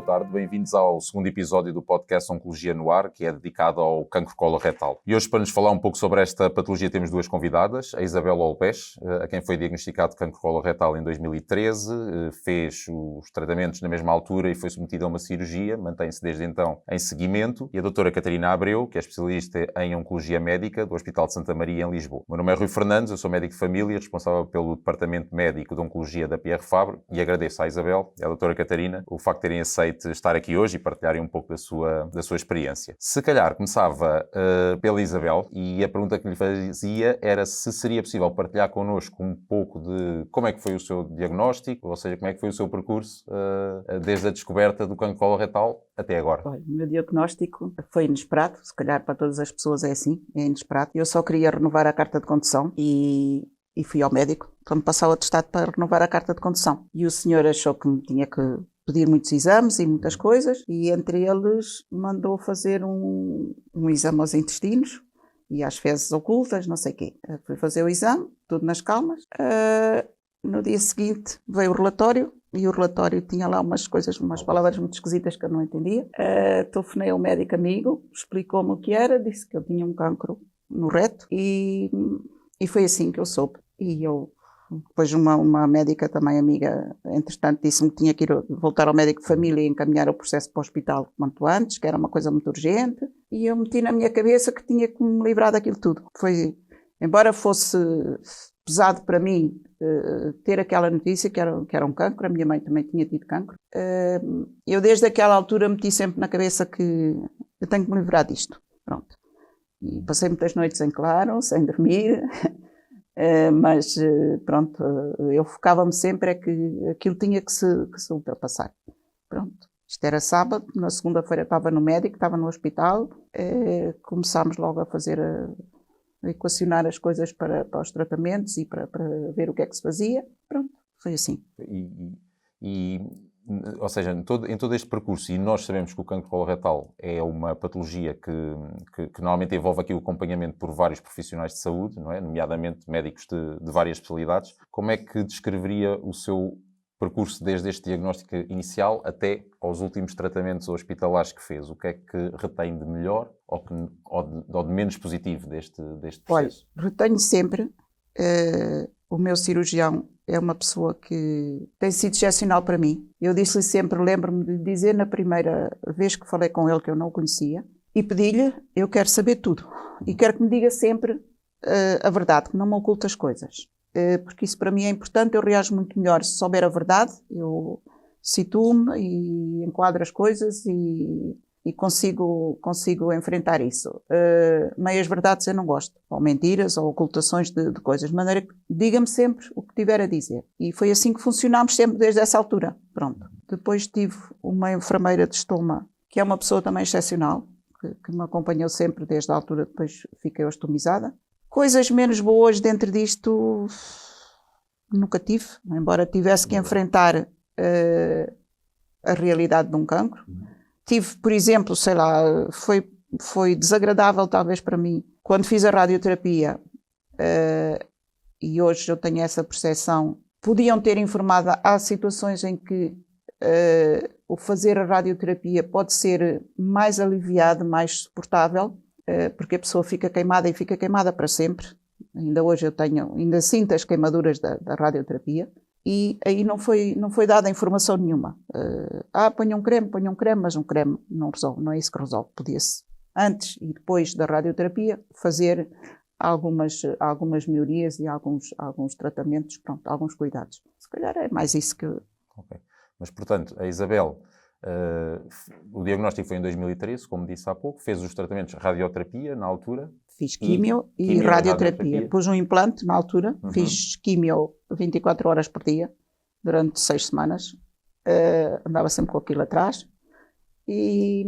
boa tarde. Bem-vindos ao segundo episódio do podcast Oncologia no Ar, que é dedicado ao cancro coloretal. E hoje, para nos falar um pouco sobre esta patologia, temos duas convidadas. A Isabel Olpes, a quem foi diagnosticado cancro coloretal em 2013, fez os tratamentos na mesma altura e foi submetida a uma cirurgia, mantém-se desde então em seguimento. E a doutora Catarina Abreu, que é especialista em Oncologia Médica do Hospital de Santa Maria, em Lisboa. O meu nome é Rui Fernandes, eu sou médico de família, responsável pelo Departamento Médico de Oncologia da Pierre Fabre, e agradeço à Isabel e à doutora Catarina o facto de terem aceito estar aqui hoje e partilharem um pouco da sua experiência. Se calhar começava pela Isabel, e a pergunta que lhe fazia era se seria possível partilhar connosco um pouco de como é que foi o seu diagnóstico, ou seja, como é que foi o seu percurso desde a descoberta do cancro coloretal até agora. Olha, o meu diagnóstico foi inesperado, se calhar para todas as pessoas é assim, é inesperado. Eu só queria renovar a carta de condução e fui ao médico para me passar o atestado para renovar a carta de condução. E o senhor achou que me tinha que pedir muitos exames e muitas coisas, e entre eles mandou fazer um exame aos intestinos e às fezes ocultas, não sei o quê. Fui fazer o exame, tudo nas calmas. No dia seguinte veio o relatório, e o relatório tinha lá umas palavras muito esquisitas que eu não entendia. Telefonei ao médico amigo, explicou-me o que era, disse que eu tinha um cancro no reto, e foi assim que eu soube. E eu, depois uma médica também amiga, entretanto, disse-me que tinha que voltar ao médico de família e encaminhar o processo para o hospital quanto antes, que era uma coisa muito urgente, e eu meti na minha cabeça que tinha que me livrar daquilo tudo. Embora fosse pesado para mim ter aquela notícia que era um cancro, a minha mãe também tinha tido cancro, eu desde aquela altura meti sempre na cabeça que eu tenho que me livrar disto. Pronto. E passei muitas noites em claro, sem dormir, mas pronto, eu focava-me sempre que aquilo tinha que se ultrapassar. Pronto. Isto era sábado, na segunda-feira estava no médico, estava no hospital, começámos logo a equacionar as coisas para os tratamentos e para ver o que é que se fazia. Pronto, foi assim. Ou seja, em todo este percurso, e nós sabemos que o cancro coloretal é uma patologia que normalmente envolve aqui o acompanhamento por vários profissionais de saúde, não é? Nomeadamente médicos de várias especialidades. Como é que descreveria o seu percurso desde este diagnóstico inicial até aos últimos tratamentos hospitalares que fez? O que é que retém de melhor ou de menos positivo deste processo? Olha, retenho sempre o meu cirurgião é uma pessoa que tem sido excepcional para mim. Eu disse-lhe sempre, lembro-me de dizer na primeira vez que falei com ele que eu não o conhecia, e pedi-lhe, eu quero saber tudo. E quero que me diga sempre a verdade, que não me oculte as coisas. Porque isso para mim é importante, eu reajo muito melhor se souber a verdade, eu situo-me e enquadro as coisas e consigo enfrentar isso. Meias verdades eu não gosto, ou mentiras, ou ocultações de coisas, de maneira que diga-me sempre o que tiver a dizer. E foi assim que funcionámos sempre desde essa altura. Pronto. Depois tive uma enfermeira de estoma, que é uma pessoa também excepcional, que me acompanhou sempre desde a altura, depois fiquei ostomizada. Coisas menos boas dentro disto nunca tive, embora tivesse que enfrentar a realidade de um cancro. Tive, por exemplo, sei lá, foi desagradável talvez para mim, quando fiz a radioterapia, e hoje eu tenho essa percepção, podiam ter informado, há situações em que o fazer a radioterapia pode ser mais aliviado, mais suportável, porque a pessoa fica queimada e fica queimada para sempre. Ainda hoje ainda sinto as queimaduras da radioterapia. E aí não foi dada informação nenhuma. Ponha um creme, mas um creme não resolve, não é isso que resolve. Podia-se, antes e depois da radioterapia, fazer algumas melhorias e alguns tratamentos, pronto, alguns cuidados. Se calhar é mais isso que... Ok. Mas, portanto, a Isabel, o diagnóstico foi em 2013, como disse há pouco, fez os tratamentos de radioterapia na altura. Fiz quimio e radioterapia. Pus um implante na altura, fiz quimio 24 horas por dia, durante 6 semanas. Andava sempre com aquilo atrás e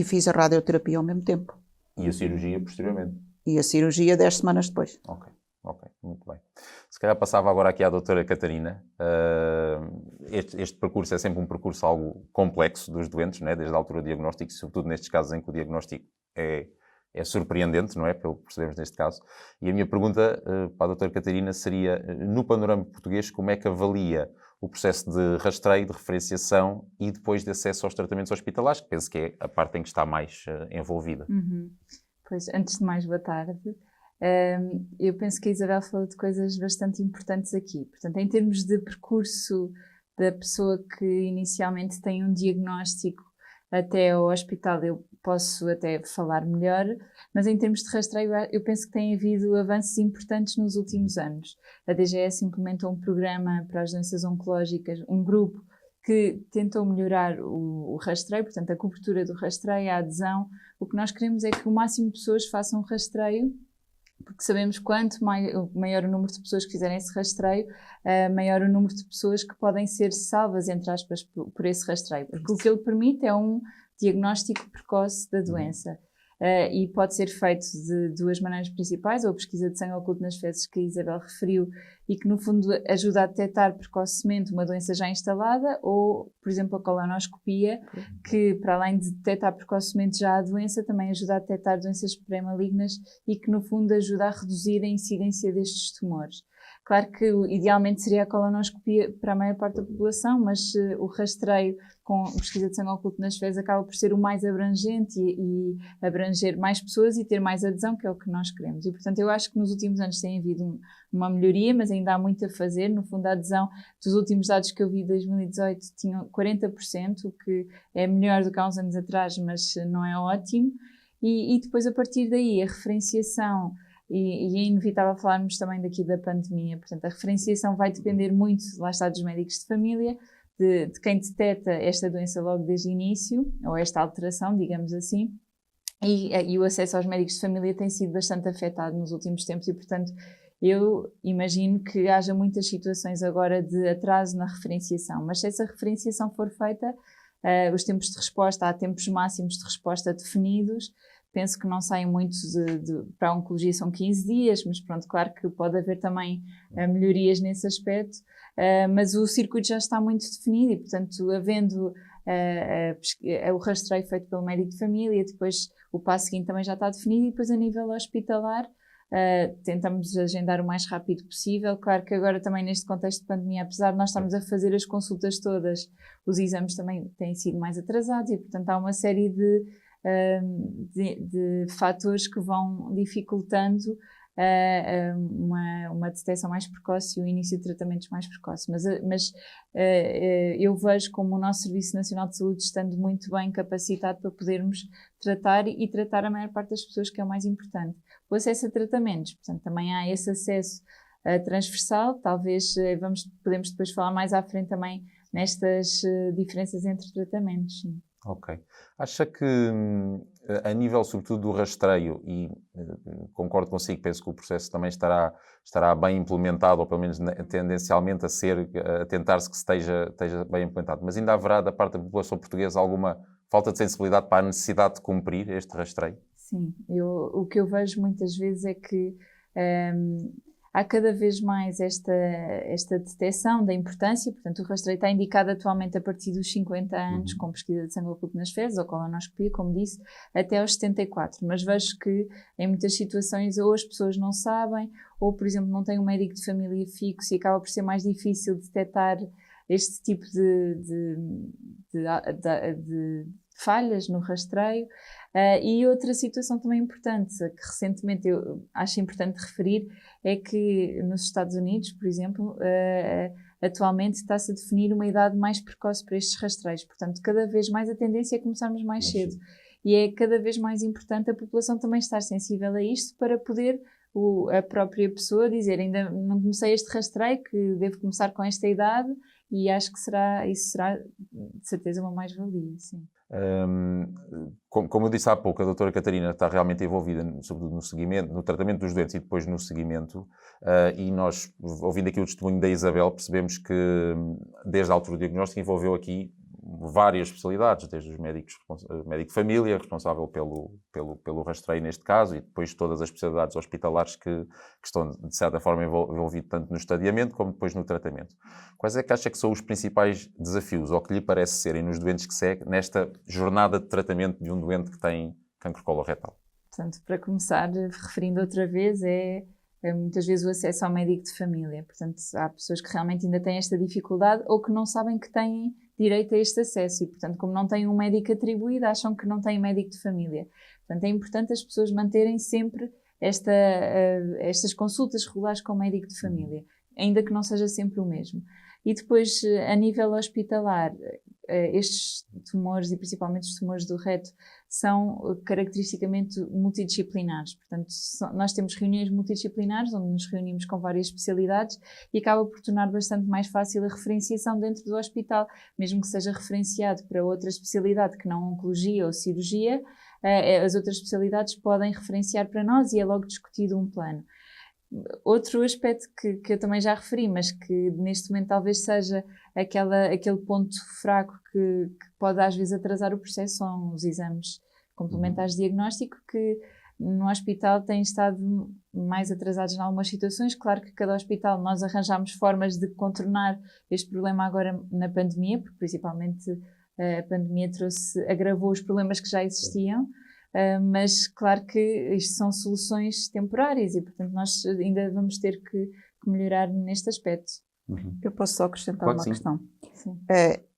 fiz a radioterapia ao mesmo tempo. E a cirurgia posteriormente? E a cirurgia 10 semanas depois. Ok, muito bem. Se calhar passava agora aqui à doutora Catarina. Este percurso é sempre um percurso algo complexo dos doentes, não é? Desde a altura do diagnóstico, sobretudo nestes casos em que o diagnóstico é surpreendente, não é? Pelo que percebemos neste caso. E a minha pergunta para a doutora Catarina seria, no panorama português, como é que avalia o processo de rastreio, de referenciação e depois de acesso aos tratamentos hospitalares, que penso que é a parte em que está mais envolvida. Pois, antes de mais, boa tarde. Eu penso que a Isabel falou de coisas bastante importantes aqui. Portanto, em termos de percurso da pessoa que inicialmente tem um diagnóstico até ao hospital, eu posso até falar melhor, mas em termos de rastreio, eu penso que tem havido avanços importantes nos últimos anos. A DGS implementou um programa para as doenças oncológicas, um grupo que tentou melhorar o rastreio, portanto, a cobertura do rastreio, a adesão. O que nós queremos é que o máximo de pessoas façam rastreio, porque sabemos quanto maior o número de pessoas que fizerem esse rastreio, maior o número de pessoas que podem ser salvas, entre aspas, por esse rastreio. Porque o que ele permite é um diagnóstico precoce da doença. E pode ser feito de duas maneiras principais, ou a pesquisa de sangue oculto nas fezes que a Isabel referiu e que no fundo ajuda a detectar precocemente uma doença já instalada, ou, por exemplo, a colonoscopia, que para além de detectar precocemente já a doença, também ajuda a detectar doenças pré-malignas e que no fundo ajuda a reduzir a incidência destes tumores. Claro que idealmente seria a colonoscopia para a maior parte da população, mas o rastreio com pesquisa de sangue oculto nas fezes acaba por ser o mais abrangente e abranger mais pessoas e ter mais adesão, que é o que nós queremos. E, portanto, eu acho que nos últimos anos tem havido uma melhoria, mas ainda há muito a fazer. No fundo, a adesão dos últimos dados que eu vi de 2018 tinham 40%, o que é melhor do que há uns anos atrás, mas não é ótimo. E depois, a partir daí, a referenciação. E é inevitável falarmos também daqui da pandemia. Portanto, a referenciação vai depender muito, lá está, dos médicos de família, de quem detecta esta doença logo desde o início, ou esta alteração, digamos assim, e o acesso aos médicos de família tem sido bastante afetado nos últimos tempos e, portanto, eu imagino que haja muitas situações agora de atraso na referenciação, mas se essa referenciação for feita, os tempos de resposta, há tempos máximos de resposta definidos. Penso que não saem muito para a oncologia, são 15 dias, mas pronto, claro que pode haver também melhorias nesse aspecto, mas o circuito já está muito definido e, portanto, havendo o rastreio feito pelo médico de família, depois o passo seguinte também já está definido e depois a nível hospitalar tentamos agendar o mais rápido possível. Claro que agora também neste contexto de pandemia, apesar de nós estarmos a fazer as consultas todas, os exames também têm sido mais atrasados e, portanto, há uma série de fatores que vão dificultando uma detecção mais precoce e o início de tratamentos mais precoces. Mas eu vejo como o nosso Serviço Nacional de Saúde estando muito bem capacitado para podermos tratar e tratar a maior parte das pessoas, que é o mais importante. O acesso a tratamentos, portanto, também há esse acesso transversal, talvez podemos depois falar mais à frente também nestas diferenças entre tratamentos, sim. Ok. Acha que, a nível sobretudo do rastreio, e concordo consigo, penso que o processo também estará bem implementado, ou pelo menos tendencialmente a tentar-se que esteja bem implementado, mas ainda haverá da parte da população portuguesa alguma falta de sensibilidade para a necessidade de cumprir este rastreio? Sim, o que eu vejo muitas vezes é que há cada vez mais esta detecção da importância, portanto o rastreio está indicado atualmente a partir dos 50 anos, com pesquisa de sangue oculto nas fezes ou colonoscopia, como disse, até aos 74, mas vejo que em muitas situações ou as pessoas não sabem, ou por exemplo não têm um médico de família fixo e acaba por ser mais difícil detectar este tipo de falhas no rastreio. E outra situação também importante, que recentemente eu acho importante referir, é que nos Estados Unidos, por exemplo, atualmente está-se a definir uma idade mais precoce para estes rastreios. Portanto, cada vez mais a tendência é começarmos mais cedo. E é cada vez mais importante a população também estar sensível a isto para poder a própria pessoa dizer: ainda não comecei este rastreio, que devo começar com esta idade, e acho que isso será de certeza uma mais-valia, sim. Como eu disse há pouco, a doutora Catarina está realmente envolvida, sobretudo no seguimento, no tratamento dos doentes e depois no seguimento, e nós, ouvindo aqui o testemunho da Isabel, percebemos que desde a altura do diagnóstico envolveu aqui várias especialidades, desde os médico de família, responsável pelo rastreio neste caso, e depois todas as especialidades hospitalares que estão, de certa forma, envolvidas tanto no estadiamento como depois no tratamento. Quais é que acha que são os principais desafios, ou que lhe parece serem nos doentes que segue, nesta jornada de tratamento de um doente que tem cancro coloretal? Portanto, para começar, referindo outra vez, muitas vezes o acesso ao médico de família. Portanto, há pessoas que realmente ainda têm esta dificuldade ou que não sabem que têm direito a este acesso e, portanto, como não têm um médico atribuído, acham que não têm médico de família. Portanto, é importante as pessoas manterem sempre estas consultas regulares com o médico de família, ainda que não seja sempre o mesmo. E depois, a nível hospitalar, estes tumores, e principalmente os tumores do reto, são caracteristicamente multidisciplinares. Portanto, nós temos reuniões multidisciplinares, onde nos reunimos com várias especialidades e acaba por tornar bastante mais fácil a referenciação dentro do hospital, mesmo que seja referenciado para outra especialidade que não oncologia ou cirurgia, as outras especialidades podem referenciar para nós e é logo discutido um plano. Outro aspecto que eu também já referi, mas que neste momento talvez seja aquele ponto fraco que pode às vezes atrasar o processo, são os exames complementares de diagnóstico, que no hospital têm estado mais atrasados em algumas situações. Claro que cada hospital nós arranjamos formas de contornar este problema agora na pandemia, porque principalmente a pandemia agravou os problemas que já existiam. Mas claro que isto são soluções temporárias e, portanto, nós ainda vamos ter que melhorar neste aspecto. Eu posso só acrescentar uma questão. Sim.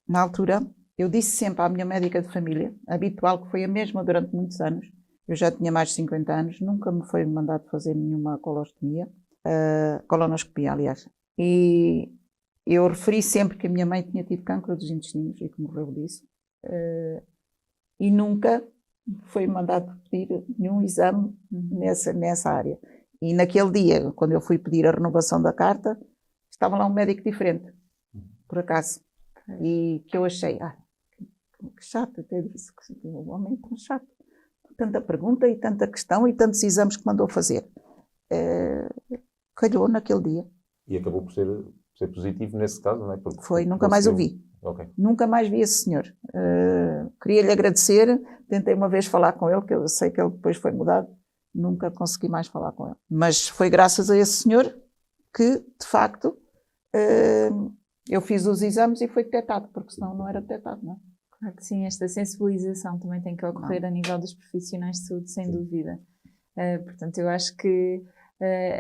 Na altura, eu disse sempre à minha médica de família, habitual, que foi a mesma durante muitos anos, eu já tinha mais de 50 anos, nunca me foi mandado fazer nenhuma colonoscopia, aliás. E eu referi sempre que a minha mãe tinha tido cancro dos intestinos e que morreu disso. E nunca foi mandado pedir nenhum exame nessa área. E naquele dia, quando eu fui pedir a renovação da carta, estava lá um médico diferente, por acaso. E que eu achei, que chato, até disse que o homem é tão chato. Tanta pergunta e tanta questão e tantos exames que mandou fazer. Calhou naquele dia. E acabou por ser positivo nesse caso, não é? Foi, nunca mais o vi. Okay. Nunca mais vi esse senhor. Queria-lhe agradecer, tentei uma vez falar com ele, que eu sei que ele depois foi mudado, nunca consegui mais falar com ele. Mas foi graças a esse senhor que, de facto, eu fiz os exames e foi detectado, porque senão não era detectado, não é? Claro que sim, esta sensibilização também tem que ocorrer a nível dos profissionais de saúde, sem dúvida. Portanto, eu acho que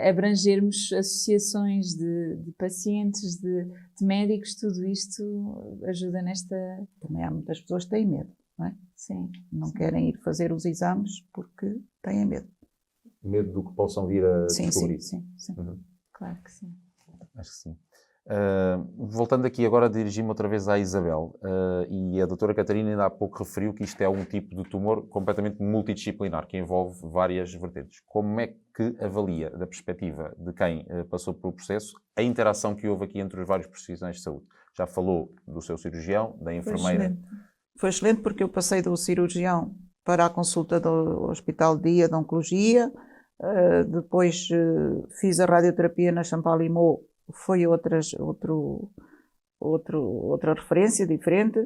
abrangermos associações de pacientes, de médicos, tudo isto ajuda nesta... Também há muitas pessoas que têm medo, não é? Sim. Não querem ir fazer os exames porque têm medo. Medo do que possam vir a descobrir. Sim. Claro que sim. Acho que sim. Voltando aqui agora, dirigi-me outra vez à Isabel, e a doutora Catarina ainda há pouco referiu que isto é um tipo de tumor completamente multidisciplinar, que envolve várias vertentes. Como é que avalia, da perspectiva de quem passou pelo processo, a interação que houve aqui entre os vários profissionais de saúde? Já falou do seu cirurgião, da enfermeira. Foi excelente porque eu passei do cirurgião para a consulta do Hospital de Dia de Oncologia, depois fiz a radioterapia na Champalimau, foi outra referência diferente,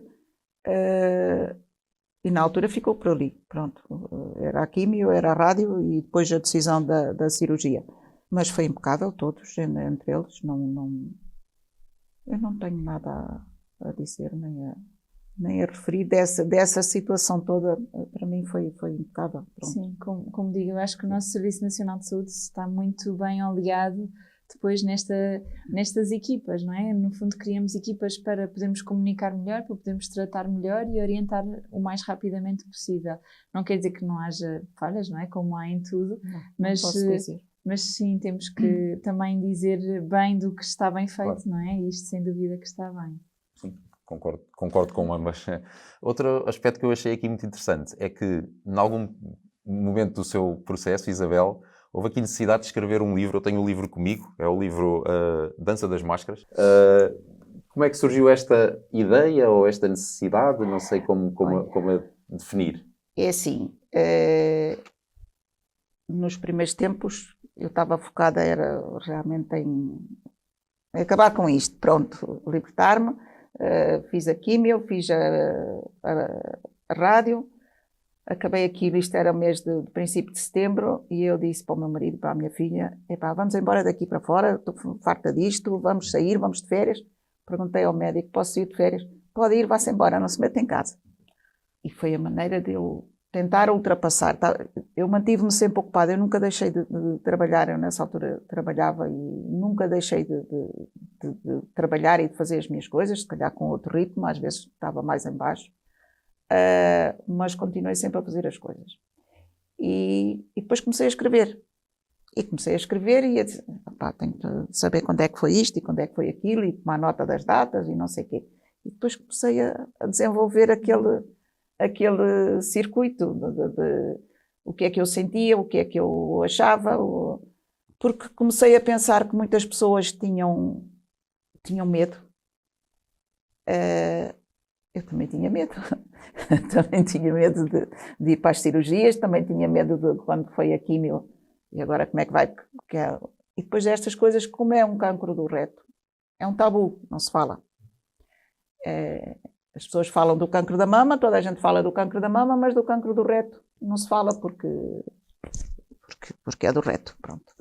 e na altura ficou por ali, pronto, era a quimio, era a rádio e depois a decisão da cirurgia, mas foi impecável todos, entre eles, eu não tenho nada a dizer, nem a referir dessa situação toda, para mim foi impecável. Pronto. Sim, como digo, eu acho que o nosso Serviço Nacional de Saúde está muito bem aliado depois nestas equipas, não é? No fundo criamos equipas para podermos comunicar melhor, para podermos tratar melhor e orientar o mais rapidamente possível. Não quer dizer que não haja falhas, não é? Como há em tudo, mas sim, temos que também dizer bem do que está bem feito, claro. Não é? Isto sem dúvida que está bem. Sim, concordo com ambas. Outro aspecto que eu achei aqui muito interessante é que, em algum momento do seu processo, Isabel, houve aqui necessidade de escrever um livro. Eu tenho o livro comigo, é o livro Dança das Máscaras. Como é que surgiu esta ideia ou esta necessidade? Não sei como a definir. É assim, nos primeiros tempos eu estava focada, era realmente em acabar com isto, pronto, libertar-me. Fiz a quimio, fiz a rádio. Acabei aquilo, isto era o mês de princípio de setembro, e eu disse para o meu marido, para a minha filha, vamos embora daqui para fora, estou farta disto, vamos sair, vamos de férias. Perguntei ao médico, posso ir de férias? Pode ir, vá-se embora, não se meta em casa. E foi a maneira de eu tentar ultrapassar. Eu mantive-me sempre ocupada, eu nunca deixei de trabalhar, eu nessa altura trabalhava e nunca deixei de trabalhar e de fazer as minhas coisas, se calhar com outro ritmo, às vezes estava mais em baixo, mas continuei sempre a fazer as coisas. E depois comecei a escrever. E comecei a escrever e a dizer, tenho que saber quando é que foi isto e quando é que foi aquilo e tomar nota das datas e não sei o quê. E depois comecei a desenvolver aquele circuito de o que é que eu sentia, o que é que eu achava, porque comecei a pensar que muitas pessoas tinham medo. Eu também tinha medo. Também tinha medo de ir para as cirurgias, também tinha medo de quando foi a quimio. E agora como é que vai? E depois destas coisas, como é um cancro do reto, é um tabu, não se fala. As pessoas falam do cancro da mama, toda a gente fala do cancro da mama, mas do cancro do reto não se fala porque é do reto, pronto.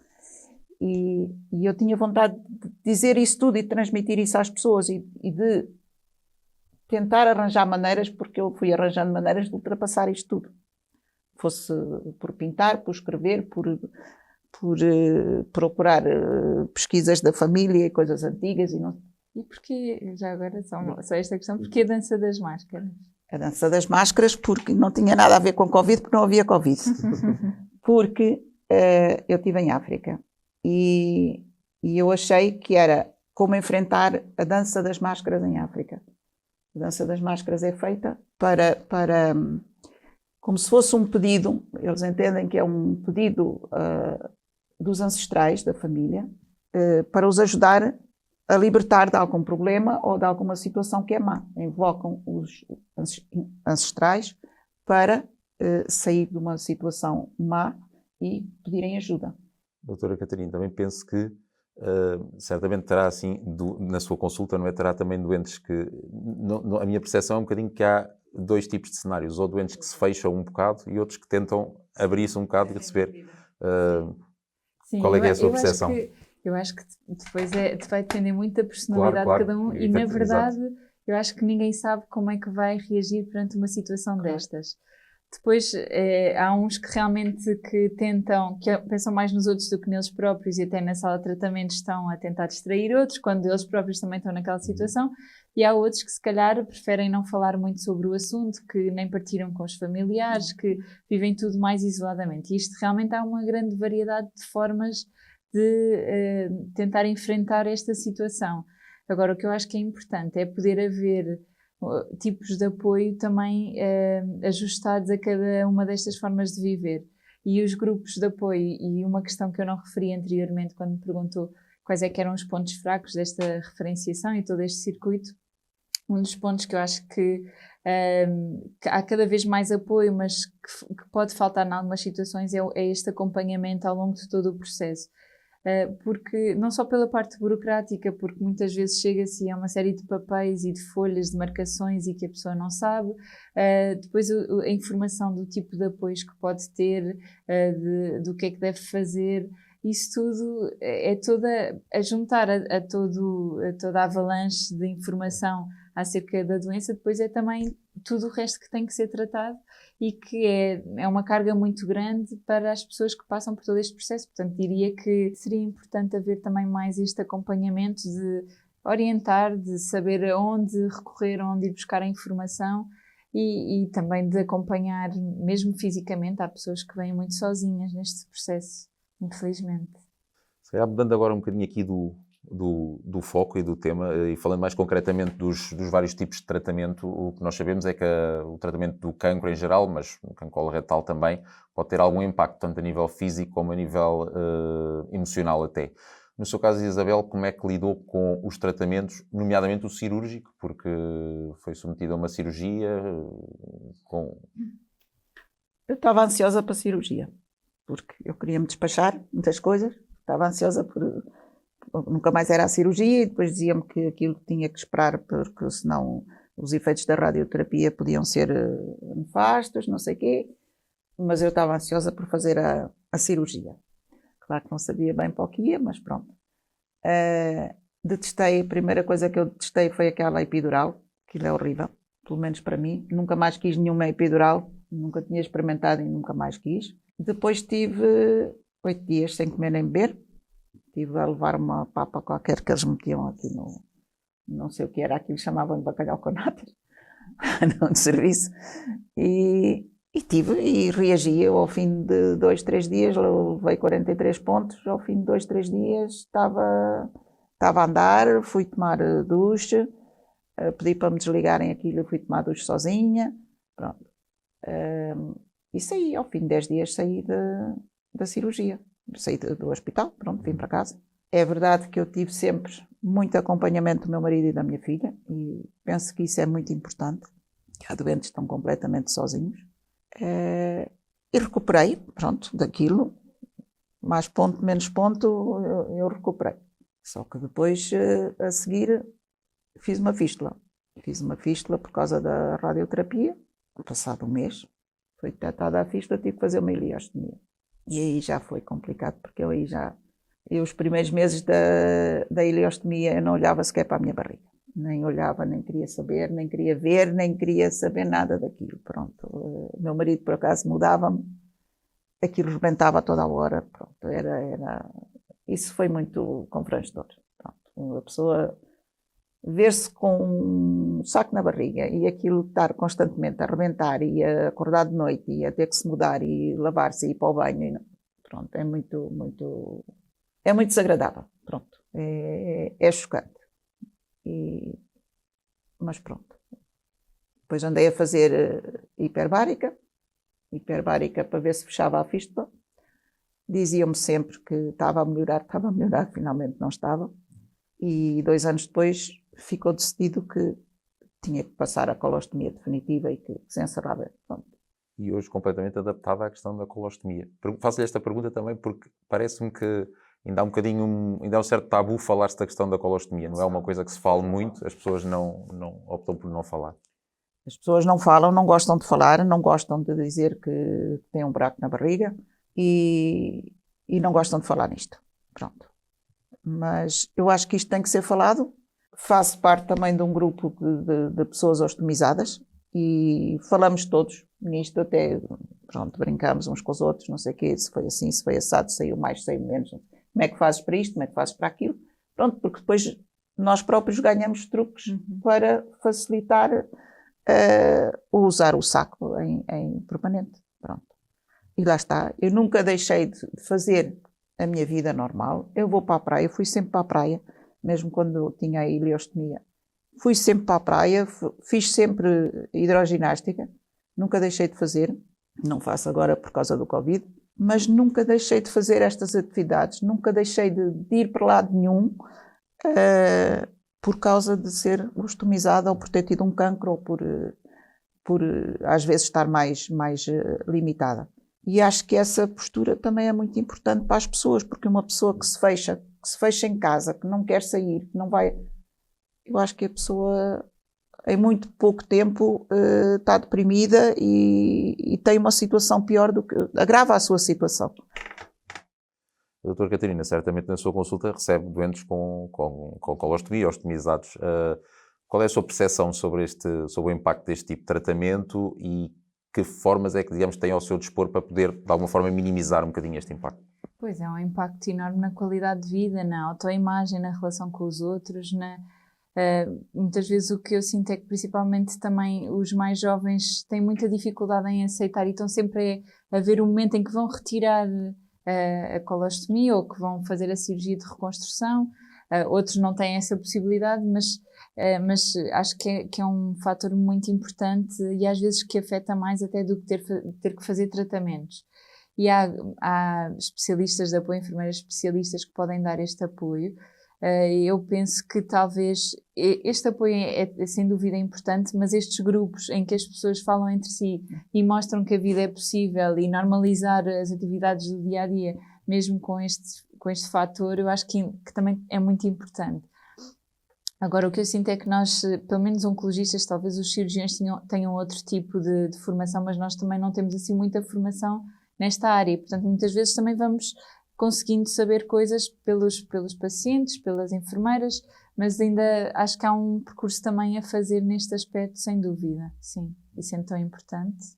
E eu tinha vontade de dizer isso tudo e de transmitir isso às pessoas e de tentar arranjar maneiras, porque eu fui arranjando maneiras de ultrapassar isto tudo. Fosse por pintar, por escrever, por procurar pesquisas da família e coisas antigas e não. E porquê, já agora, só esta questão, porquê a dança das máscaras? A dança das máscaras porque não tinha nada a ver com Covid, porque não havia Covid. Porque eu estive em África e eu achei que era como enfrentar a dança das máscaras em África. A dança das máscaras é feita para como se fosse um pedido, eles entendem que é um pedido dos ancestrais da família para os ajudar a libertar de algum problema ou de alguma situação que é má. Invocam os ancestrais para sair de uma situação má e pedirem ajuda. Doutora Catarina, também penso que certamente terá, assim, na sua consulta, não é? Terá também doentes que... a minha percepção é um bocadinho que há dois tipos de cenários, ou doentes que se fecham um bocado e outros que tentam abrir-se um bocado e receber. Sim, qual é que é a sua percepção? Eu acho que depois vai depender muito da personalidade de cada um e, na verdade, eu acho que ninguém sabe como é que vai reagir perante uma situação destas. Depois, há uns que realmente que pensam mais nos outros do que neles próprios e até na sala de tratamento estão a tentar distrair outros, quando eles próprios também estão naquela situação, e há outros que se calhar preferem não falar muito sobre o assunto, que nem partilham com os familiares, que vivem tudo mais isoladamente. E isto realmente há uma grande variedade de formas de tentar enfrentar esta situação. Agora, o que eu acho que é importante é poder haver tipos de apoio também ajustados a cada uma destas formas de viver. E os grupos de apoio, e uma questão que eu não referi anteriormente quando me perguntou quais é que eram os pontos fracos desta referenciação e todo este circuito, um dos pontos que eu acho que há cada vez mais apoio, mas que pode faltar em algumas situações é este acompanhamento ao longo de todo o processo. Porque não só pela parte burocrática, porque muitas vezes chega-se a uma série de papéis e de folhas de marcações e que a pessoa não sabe, depois a informação do tipo de apoios que pode ter, do que é que deve fazer, isso tudo é toda a juntar a toda a avalanche de informação acerca da doença, depois é também tudo o resto que tem que ser tratado e que é uma carga muito grande para as pessoas que passam por todo este processo. Portanto, diria que seria importante haver também mais este acompanhamento de orientar, de saber aonde recorrer, aonde ir buscar a informação e também de acompanhar, mesmo fisicamente, há pessoas que vêm muito sozinhas neste processo, infelizmente. Se calhar, mudando agora um bocadinho aqui do foco e do tema, e falando mais concretamente dos vários tipos de tratamento, o que nós sabemos é que o tratamento do cancro em geral, mas o cancro coloretal também, pode ter algum impacto, tanto a nível físico como a nível emocional até. No seu caso, Isabel, como é que lidou com os tratamentos, nomeadamente o cirúrgico, porque foi submetida a uma cirurgia Eu estava ansiosa para a cirurgia, porque eu queria me despachar muitas coisas, estava ansiosa nunca mais era a cirurgia e depois dizia-me que aquilo tinha que esperar porque senão os efeitos da radioterapia podiam ser nefastos, não sei o quê, mas eu estava ansiosa por fazer a cirurgia. Claro que não sabia bem para o que ia, mas pronto. Detestei, a primeira coisa que eu detestei foi aquela epidural, aquilo é horrível, pelo menos para mim, nunca mais quis nenhuma epidural, nunca tinha experimentado e nunca mais quis. Depois tive 8 dias sem comer nem beber. Estive a levar uma papa qualquer que eles metiam aqui no... Não sei o que era aquilo, chamavam de bacalhau com natas, não de serviço. E reagi. Eu, ao fim de 2, 3 dias, levei 43 pontos. Ao fim de 2, 3 dias estava a andar, fui tomar duche, pedi para me desligarem aquilo, fui tomar duche sozinha. Pronto. E saí, ao fim de 10 dias, saí da cirurgia. Saí do hospital, pronto, vim para casa. É verdade que eu tive sempre muito acompanhamento do meu marido e da minha filha, e penso que isso é muito importante. Há doentes que estão completamente sozinhos. E recuperei, pronto, daquilo. Mais ponto, menos ponto, eu recuperei. Só que depois, a seguir, fiz uma fístula. Fiz uma fístula por causa da radioterapia. Passado um mês, foi detectada a fístula, tive que fazer uma ileostomia. E aí já foi complicado, porque eu os primeiros meses da ileostomia, eu não olhava sequer para a minha barriga. Nem olhava, nem queria saber, nem queria ver, nem queria saber nada daquilo. Pronto. O meu marido, por acaso, mudava-me. Aquilo rebentava a toda a hora. Pronto. Isso foi muito confrangedor. Pronto. A pessoa ver-se com um saco na barriga e aquilo estar constantemente a rebentar e a acordar de noite e a ter que se mudar e lavar-se e ir para o banho. Pronto, é muito desagradável. Pronto. É chocante. Mas pronto. Depois andei a fazer hiperbárica para ver se fechava a fístula. Diziam-me sempre que estava a melhorar, finalmente não estava. E 2 anos depois ficou decidido que tinha que passar a colostomia definitiva e que se encerrava. Pronto. E hoje completamente adaptada à questão da colostomia. Faço-lhe esta pergunta também porque parece-me que ainda há um certo tabu falar-se da questão da colostomia. Não é uma coisa que se fala muito, as pessoas não optam por não falar. As pessoas não falam, não gostam de falar, não gostam de dizer que têm um buraco na barriga e não gostam de falar nisto. Pronto. Mas eu acho que isto tem que ser falado. Faço parte também de um grupo de pessoas ostomizadas e falamos todos nisto, até pronto, brincamos uns com os outros, não sei o quê, se foi assim, se foi assado, saiu mais, saiu menos, como é que fazes para isto, como é que fazes para aquilo, pronto, porque depois nós próprios ganhamos truques para facilitar o usar o saco em permanente, pronto. E lá está, eu nunca deixei de fazer a minha vida normal, eu vou para a praia, fui sempre para a praia, mesmo quando tinha a ileostomia, fui sempre para a praia, fiz sempre hidroginástica, nunca deixei de fazer, não faço agora por causa do Covid, mas nunca deixei de fazer estas atividades, nunca deixei de ir para lado nenhum por causa de ser ostomizada ou por ter tido um cancro ou por às vezes estar mais limitada. E acho que essa postura também é muito importante para as pessoas, porque uma pessoa que se fecha em casa, que não quer sair, que não vai... Eu acho que a pessoa, em muito pouco tempo, está deprimida e tem uma situação pior do que... agrava a sua situação. A doutora Catarina, certamente na sua consulta recebe doentes com colostomia, ostomizados. Qual é a sua percepção sobre o impacto deste tipo de tratamento e que formas é que, digamos, tem ao seu dispor para poder, de alguma forma, minimizar um bocadinho este impacto? Pois é, um impacto enorme na qualidade de vida, na autoimagem, na relação com os outros, muitas vezes o que eu sinto é que principalmente também os mais jovens têm muita dificuldade em aceitar e estão sempre a ver o momento em que vão retirar a colostomia ou que vão fazer a cirurgia de reconstrução. Outros não têm essa possibilidade, mas acho que é um fator muito importante e às vezes que afeta mais até do que ter que fazer tratamentos. E há especialistas de apoio, enfermeiras especialistas que podem dar este apoio. Eu penso que talvez este apoio é sem dúvida importante, mas estes grupos em que as pessoas falam entre si e mostram que a vida é possível e normalizar as atividades do dia-a-dia, mesmo com este fator, eu acho que também é muito importante. Agora, o que eu sinto é que nós, pelo menos oncologistas, talvez os cirurgiões tenham outro tipo de formação, mas nós também não temos assim muita formação nesta área. E, portanto, muitas vezes também vamos conseguindo saber coisas pelos pacientes, pelas enfermeiras, mas ainda acho que há um percurso também a fazer neste aspecto, sem dúvida. Sim, isso é tão importante.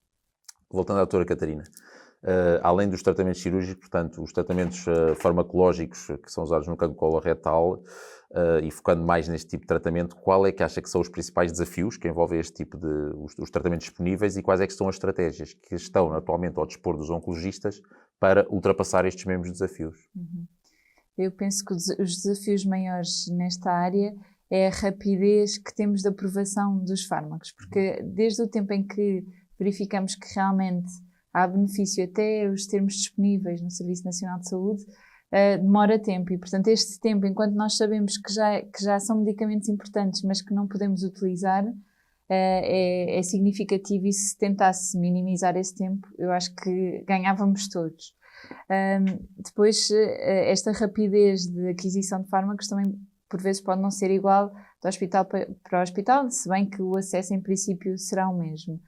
Voltando à doutora Catarina, além dos tratamentos cirúrgicos, portanto, os tratamentos farmacológicos que são usados no cancro coloretal, e focando mais neste tipo de tratamento, qual é que acha que são os principais desafios que envolvem este tipo de os tratamentos disponíveis e quais é que são as estratégias que estão atualmente ao dispor dos oncologistas para ultrapassar estes mesmos desafios? Eu penso que os desafios maiores nesta área é a rapidez que temos de aprovação dos fármacos, porque desde o tempo em que verificamos que realmente há benefício até os termos disponíveis no Serviço Nacional de Saúde, demora tempo e, portanto, este tempo, enquanto nós sabemos que já são medicamentos importantes, mas que não podemos utilizar, é significativo, e se tentasse minimizar esse tempo, eu acho que ganhávamos todos. Depois, esta rapidez de aquisição de fármacos também, por vezes, pode não ser igual do hospital para o hospital, se bem que o acesso, em princípio, será o mesmo.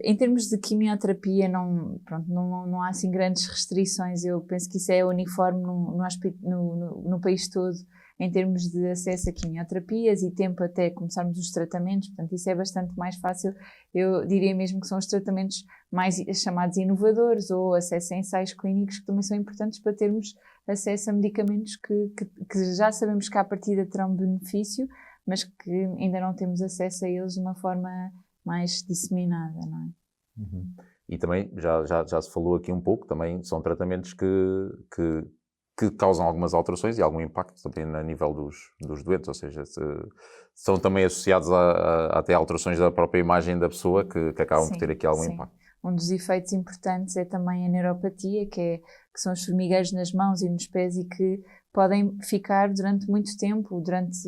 Em termos de quimioterapia, não há assim grandes restrições. Eu penso que isso é uniforme no país todo, em termos de acesso a quimioterapias e tempo até começarmos os tratamentos, portanto isso é bastante mais fácil. Eu diria mesmo que são os tratamentos mais chamados inovadores, ou acesso a ensaios clínicos, que também são importantes para termos acesso a medicamentos que já sabemos que à partida terão benefício, mas que ainda não temos acesso a eles de uma forma mais disseminada, não é? E também, já se falou aqui um pouco, também são tratamentos que causam algumas alterações e algum impacto também a nível dos doentes, ou seja, são também associados até a alterações da própria imagem da pessoa que acabam por ter aqui algum impacto. Um dos efeitos importantes é também a neuropatia, que são os formigueiros nas mãos e nos pés e que podem ficar durante muito tempo, durante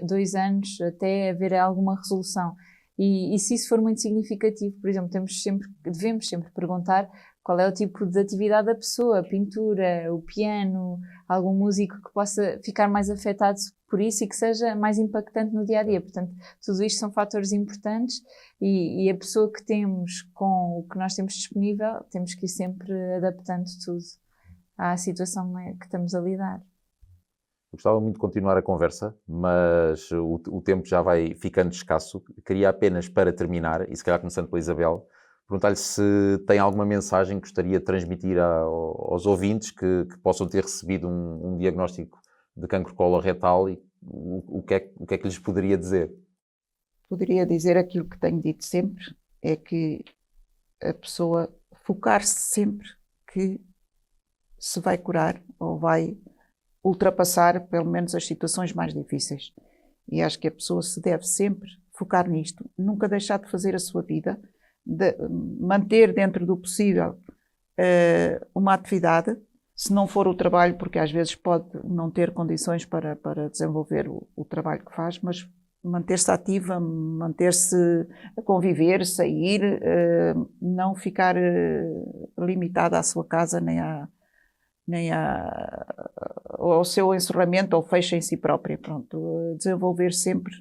2 anos, até haver alguma resolução. E se isso for muito significativo, por exemplo, devemos sempre perguntar qual é o tipo de atividade da pessoa, a pintura, o piano, algum músico que possa ficar mais afetado por isso e que seja mais impactante no dia-a-dia. Portanto, tudo isto são fatores importantes e a pessoa que temos com o que nós temos disponível, temos que ir sempre adaptando tudo à situação que estamos a lidar. Eu gostava muito de continuar a conversa, mas o tempo já vai ficando escasso. Queria apenas, para terminar, e se calhar começando pela Isabel, perguntar-lhe se tem alguma mensagem que gostaria de transmitir aos ouvintes que possam ter recebido um diagnóstico de cancro coloretal e o que é que lhes poderia dizer? Poderia dizer aquilo que tenho dito sempre, é que a pessoa focar-se sempre que se vai curar ou vai ultrapassar pelo menos as situações mais difíceis. E acho que a pessoa se deve sempre focar nisto, nunca deixar de fazer a sua vida, de manter dentro do possível uma atividade, se não for o trabalho, porque às vezes pode não ter condições para desenvolver o trabalho que faz, mas manter-se ativa, manter-se a conviver, sair, não ficar limitada à sua casa nem ao seu encerramento ou fecho em si própria. Pronto, desenvolver sempre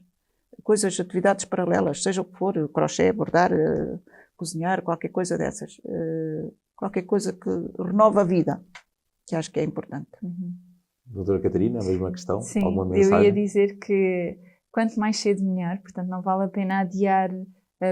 coisas, atividades paralelas, seja o que for, crochê, bordar, cozinhar, qualquer coisa dessas. Qualquer coisa que renova a vida, que acho que é importante. Doutora Catarina, a mesma questão? Sim, alguma mensagem? eu ia dizer que quanto mais cedo melhor, portanto não vale a pena adiar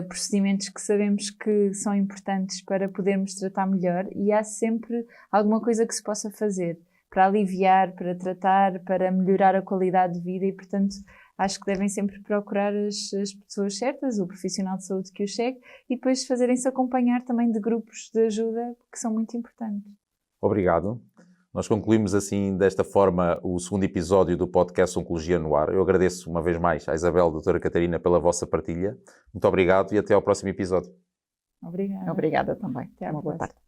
procedimentos que sabemos que são importantes para podermos tratar melhor, e há sempre alguma coisa que se possa fazer para aliviar, para tratar, para melhorar a qualidade de vida, e portanto acho que devem sempre procurar as pessoas certas, o profissional de saúde que os segue, e depois fazerem-se acompanhar também de grupos de ajuda que são muito importantes. Obrigado. Nós concluímos assim, desta forma, o segundo episódio do podcast Oncologia no Ar. Eu agradeço uma vez mais à Isabel e à doutora Catarina pela vossa partilha. Muito obrigado e até ao próximo episódio. Obrigada. Obrigada também. Até à uma boa próxima. tarde.